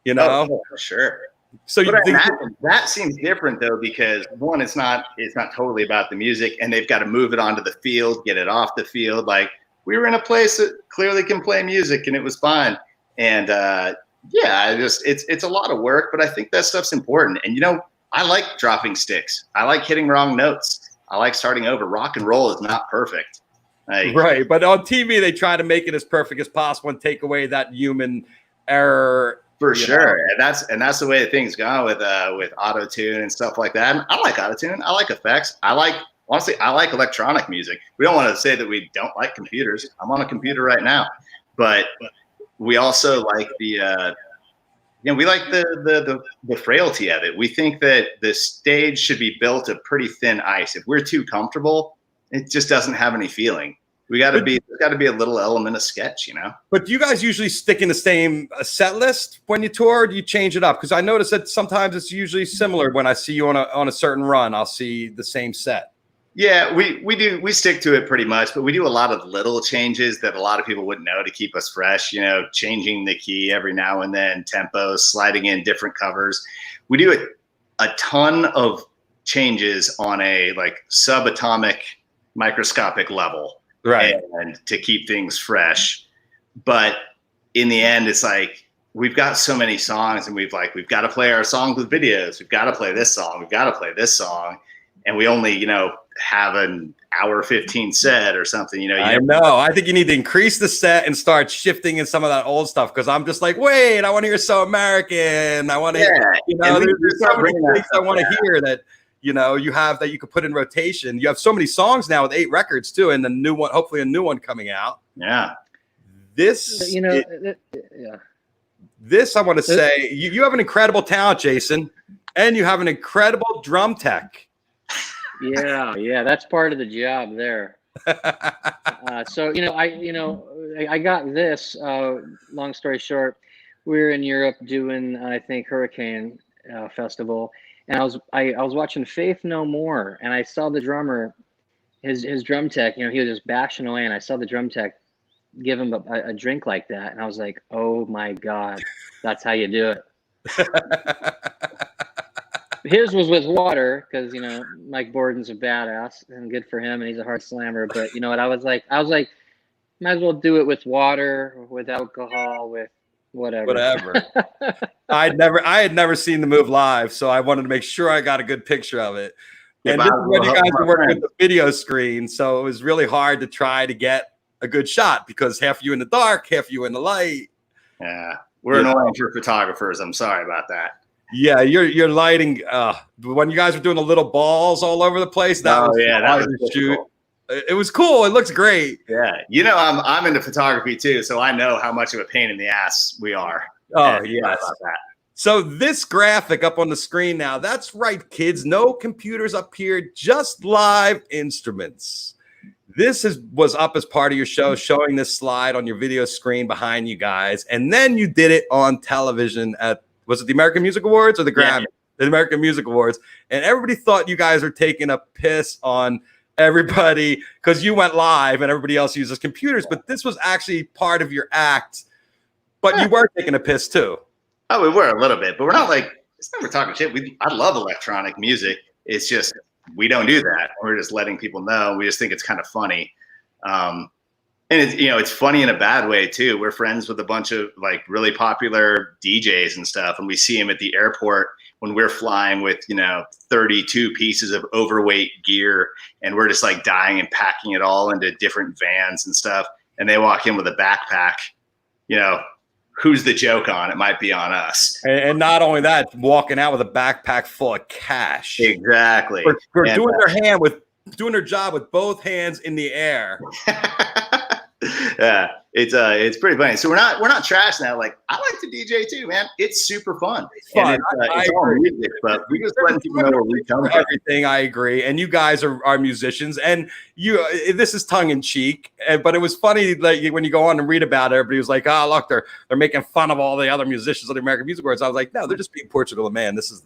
Oh, for sure. So that seems different though, because one, it's not totally about the music, and they've got to move it onto the field, get it off the field. Like we were in a place that clearly can play music, and it was fine. And it's a lot of work, but I think that stuff's important. And I like dropping sticks. I like hitting wrong notes. I like starting over. Rock and roll is not perfect. Right, but on TV they try to make it as perfect as possible and take away that human error. For sure, and that's the way things go with auto tune and stuff like that. And I like auto tune. I like effects. I like electronic music. We don't want to say that we don't like computers. I'm on a computer right now, but we also like we like the frailty of it. We think that the stage should be built of pretty thin ice. If we're too comfortable, it just doesn't have any feeling. There's got to be a little element of sketch, But do you guys usually stick in the same set list when you tour, or do you change it up? Because I notice that sometimes it's usually similar. When I see you on a certain run, I'll see the same set. Yeah, we do. We stick to it pretty much, but we do a lot of little changes that a lot of people wouldn't know to keep us fresh. Changing the key every now and then, tempos, sliding in different covers. We do a ton of changes on a subatomic microscopic level. Right. And to keep things fresh. But in the end, it's like we've got so many songs, and we've got to play our songs with videos. We've got to play this song. We've got to play this song. And we only, have an hour 15 set or something. I know. I think you need to increase the set and start shifting in some of that old stuff, because I'm just like, wait, I want to hear So American. I want to there's so many things I want to hear that you have that you could put in rotation. You have so many songs now with 8 records too, and the new one, hopefully a new one coming out. Yeah. This I want to say, you have an incredible talent, Jason, and you have an incredible drum tech. Yeah, that's part of the job there. So I got this. Long story short, we were in Europe doing, I think, Hurricane Festival. And I was watching Faith No More, and I saw the drummer, his drum tech, he was just bashing away, and I saw the drum tech give him a drink like that, and I was like, oh my God, that's how you do it. His was with water, because Mike Borden's a badass and good for him, and he's a hard slammer. But you know what, I was like, might as well do it with water, with alcohol, with whatever. I had never seen the move live, so I wanted to make sure I got a good picture of it. And this is when you guys were working with the video screen, so it was really hard to try to get a good shot, because half you in the dark, half you in the light. Yeah, we're annoying for photographers. I'm sorry about that. Yeah, your lighting. When you guys were doing the little balls all over the place, that was shoot. It was cool. It looks great. Yeah. I'm into photography too, so I know how much of a pain in the ass we are. Oh, yes. So this graphic up on the screen now, that's right, kids. No computers up here, just live instruments. This was up as part of your show, showing this slide on your video screen behind you guys. And then you did it on television at, was it the American Music Awards or the Grammy? Yeah. The American Music Awards. And everybody thought you guys were taking a piss on everybody because you went live and everybody else uses computers, but this was actually part of your act. But you were taking a piss too. Oh, we were a little bit, but we're not it's not we're talking shit. I love electronic music. It's just we don't do that. We're just letting people know. We just think it's kind of funny. And it's funny in a bad way too. We're friends with a bunch of really popular DJs and stuff, and we see them at the airport when we're flying with 32 pieces of overweight gear, and we're just dying and packing it all into different vans and stuff. And they walk in with a backpack, who's the joke on? It might be on us. And not only that, walking out with a backpack full of cash. Exactly. For doing doing their job with both hands in the air. Yeah, it's pretty funny. So we're not trashing that. Like, I like to DJ too, man. It's super fun. It's fun. And it's all music, but we just letting people know where we come from. Everything, I agree. And you guys are musicians, and this is tongue in cheek, but it was funny, like, when you go on and read about it, everybody was like, "Oh, look, they're making fun of all the other musicians of the American Music Awards." I was like, "No, they're just being Portugal the Man. This is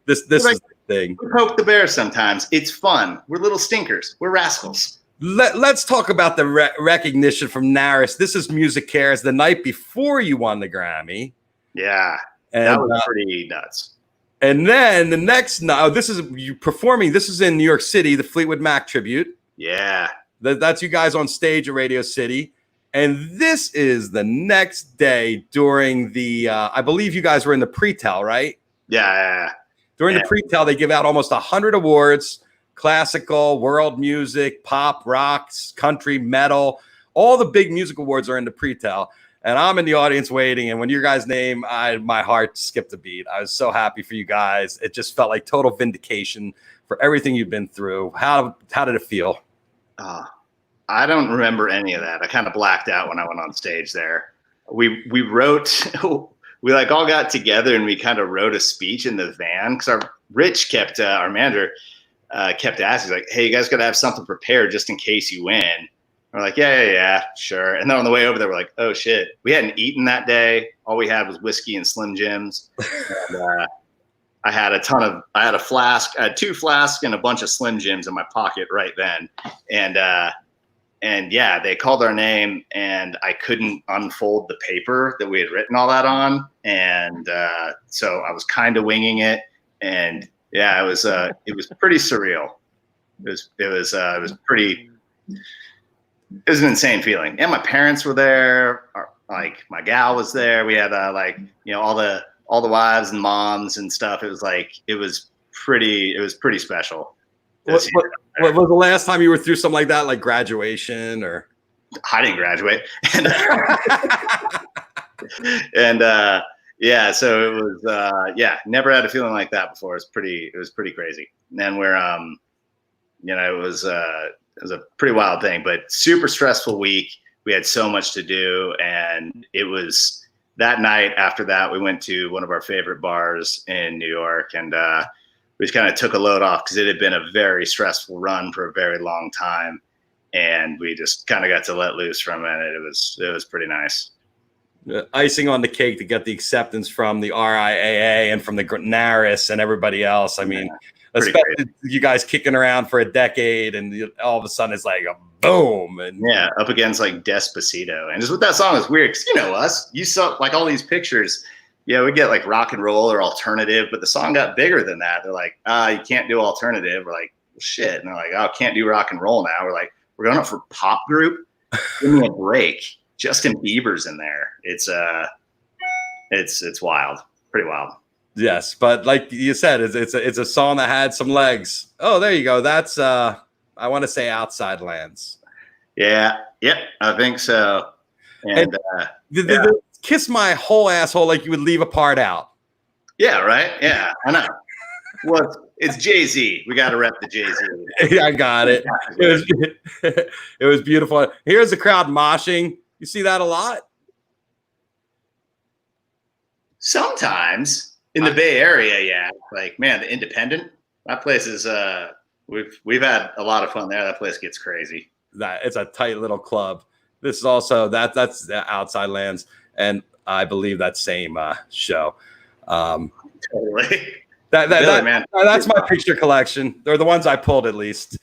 this is the thing." We poke the bear sometimes. It's fun. We're little stinkers. We're rascals. Let's talk about the recognition from Naris. This is Music Cares the night before you won the Grammy. Yeah, and that was pretty nuts. And then the next night, this is you performing. This is in New York City, the Fleetwood Mac tribute. Yeah, that's you guys on stage at Radio City. And this is the next day during the. I believe you guys were in the pre-tel, right? Yeah. During the pre-tel, they give out almost 100 awards. Classical, world music, pop, rocks, country, metal, all the big music awards are in the pre-tel. And I'm in the audience waiting. And when your guys' name, my heart skipped a beat. I was so happy for you guys. It just felt like total vindication for everything you've been through. How did it feel? I don't remember any of that. I kind of blacked out when I went on stage there. We wrote, we like all got together and we kind of wrote a speech in the van because Rich kept, our manager, kept asking, like, "Hey, you guys got to have something prepared just in case you win." We're like, yeah, sure. And then on the way over there, we're like, "Oh shit, we hadn't eaten that day. All we had was whiskey and Slim Jims." And, I had a flask, I had 2 flasks and a bunch of Slim Jims in my pocket right then. And yeah, they called our name and I couldn't unfold the paper that we had written all that on. And so I was kind of winging it. And yeah, it was pretty surreal. It was an insane feeling. And my parents were there. Like, my gal was there. We had all the wives and moms and stuff. It was pretty special. What was the last time you were through something like that, like graduation or? I didn't graduate. And yeah, so it was never had a feeling like that before. It was pretty crazy. And then we're it was a pretty wild thing, but super stressful week. We had so much to do, and it was that night after that we went to one of our favorite bars in New York, and we just kind of took a load off because it had been a very stressful run for a very long time, and we just kind of got to let loose from it. It was pretty nice. Icing on the cake to get the acceptance from the RIAA and from the Naris and everybody else. I mean, especially great. You guys kicking around for a decade, and all of a sudden it's like a boom. And yeah, up against like Despacito. And just with that song is weird because, you know, us, you saw like all these pictures. Yeah, we get like rock and roll or alternative, but the song got bigger than that. They're like, you can't do alternative. We're like, well, shit. And they're like, oh, can't do rock and roll now. We're like, we're going up for pop group. Give me a break. Justin Bieber's in there. It's wild, pretty wild. Yes, but like you said, it's a song that had some legs. Oh, there you go. That's I want to say Outside Lands. Yeah, yep, I think so. And Kiss My Whole Asshole Like You Would Leave a Part Out. Yeah, right. Yeah, I know. Well, it's Jay-Z. We got to rep the Jay-Z. I got it. It was beautiful. Here's the crowd moshing. You see that a lot? Sometimes in the Bay Area, yeah. Like, man, the Independent, that place is we've had a lot of fun there. That place gets crazy. It's a tight little club. This is also that's Outside Lands, and I believe that same show. Totally. That's my picture collection. They're the ones I pulled, at least.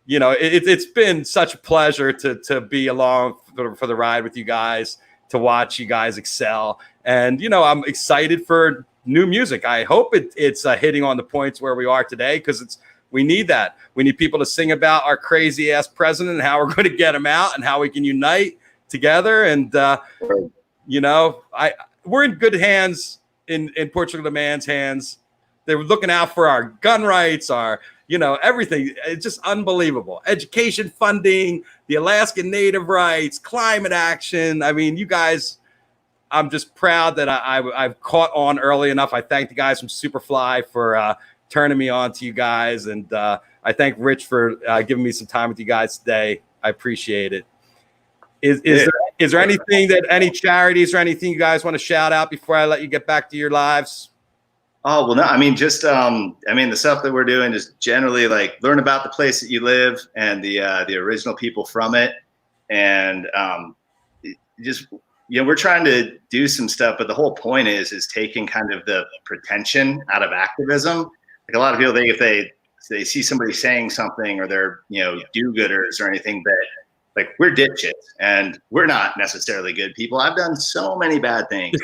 You know, it's been such a pleasure to be along for the ride with you guys, to watch you guys excel. And, you know, I'm excited for new music. I hope it's hitting on the points where we are today, because we need that. We need people to sing about our crazy ass president and how we're going to get him out and how we can unite together. And, you know, we're in good hands in Portugal the Man's hands. They were looking out for our gun rights, our everything. It's just unbelievable. Education funding, the Alaskan Native rights, climate action. I mean, you guys, I'm just proud that I've caught on early enough. I thank the guys from Superfly for turning me on to you guys. And I thank Rich for giving me some time with you guys today. I appreciate it. Is there anything that any charities or anything you guys want to shout out before I let you get back to your lives? Oh, well, no, I mean, just, the stuff that we're doing is generally like learn about the place that you live and the original people from it. And just, we're trying to do some stuff, but the whole point is taking kind of the pretension out of activism. Like a lot of people think if they see somebody saying something or they're, do-gooders or anything, that like we're dipshits and we're not necessarily good people. I've done so many bad things.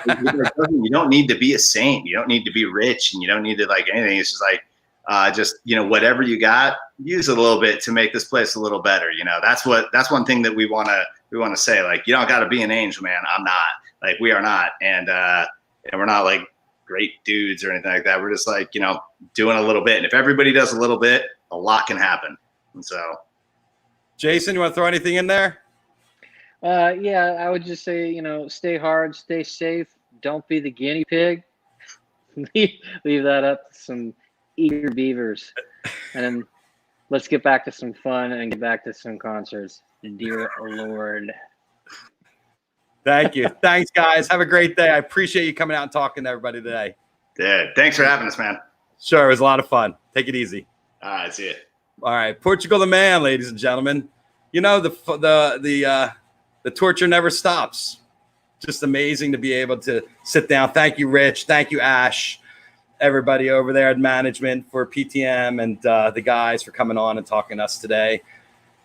You don't need to be a saint. You don't need to be rich and you don't need to like anything. It's just like, whatever you got, use it a little bit to make this place a little better. That's one thing that we want to say, like, you don't got to be an angel, man. I'm not, like, we are not. And we're not like great dudes or anything like that. We're just like, doing a little bit. And if everybody does a little bit, a lot can happen. And so, Jason, you want to throw anything in there? Yeah, I would just say, stay hard, stay safe. Don't be the guinea pig. Leave that up to some eager beavers. And then let's get back to some fun and get back to some concerts. Dear Lord. Thank you. Thanks, guys. Have a great day. I appreciate you coming out and talking to everybody today. Yeah, thanks for having us, man. Sure, it was a lot of fun. Take it easy. All right, see you. All right, Portugal the Man, ladies and gentlemen. The torture never stops. Just amazing to be able to sit down. Thank you, Rich. Thank you, Ash. Everybody over there at management for PTM and the guys for coming on and talking to us today.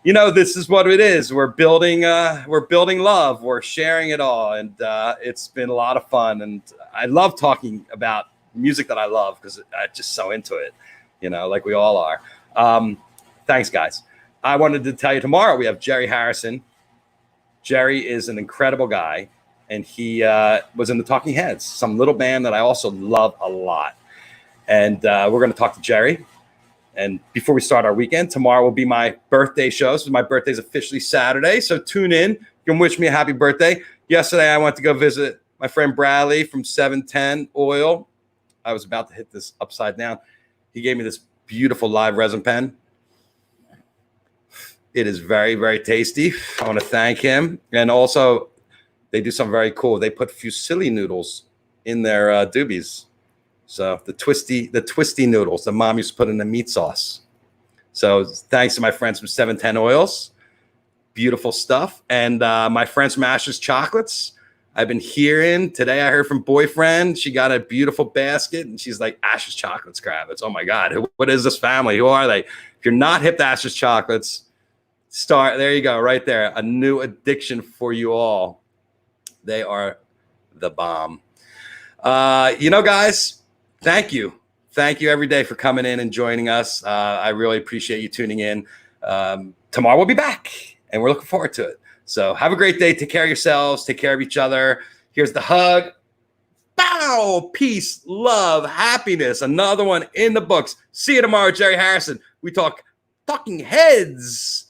This is what it is. We're building love. We're sharing it all, and it's been a lot of fun. And I love talking about music that I love because I'm just so into it. Like we all are. Thanks, guys. I wanted to tell you tomorrow we have Jerry Harrison. Jerry is an incredible guy, and he was in the Talking Heads, some little band that I also love a lot. And we're going to talk to Jerry. And before we start our weekend, tomorrow will be my birthday show. So my birthday is officially Saturday, so tune in. You can wish me a happy birthday. Yesterday, I went to go visit my friend Bradley from 710 Oil. I was about to hit this upside down. He gave me this beautiful live resin pen. It is very, very tasty. I want to thank him. And also, they do something very cool. They put fusilli noodles in their doobies. So the twisty noodles that mom used to put in the meat sauce. So thanks to my friends from 710 Oils. Beautiful stuff. And my friends from Ash's Chocolates. I've been hearing today. I heard from Boyfriend. She got a beautiful basket, and she's like, Ash's Chocolates, Kravitz. Oh my God, what is this family? Who are they? If you're not hip to Ash's Chocolates, there you go, right there. A new addiction for you all. They are the bomb. Guys, thank you. Thank you every day for coming in and joining us. I really appreciate you tuning in. Tomorrow we'll be back, and we're looking forward to it. So have a great day. Take care of yourselves. Take care of each other. Here's the hug. Bow. Peace, love, happiness. Another one in the books. See you tomorrow, Jerry Harrison. We talk Talking Heads.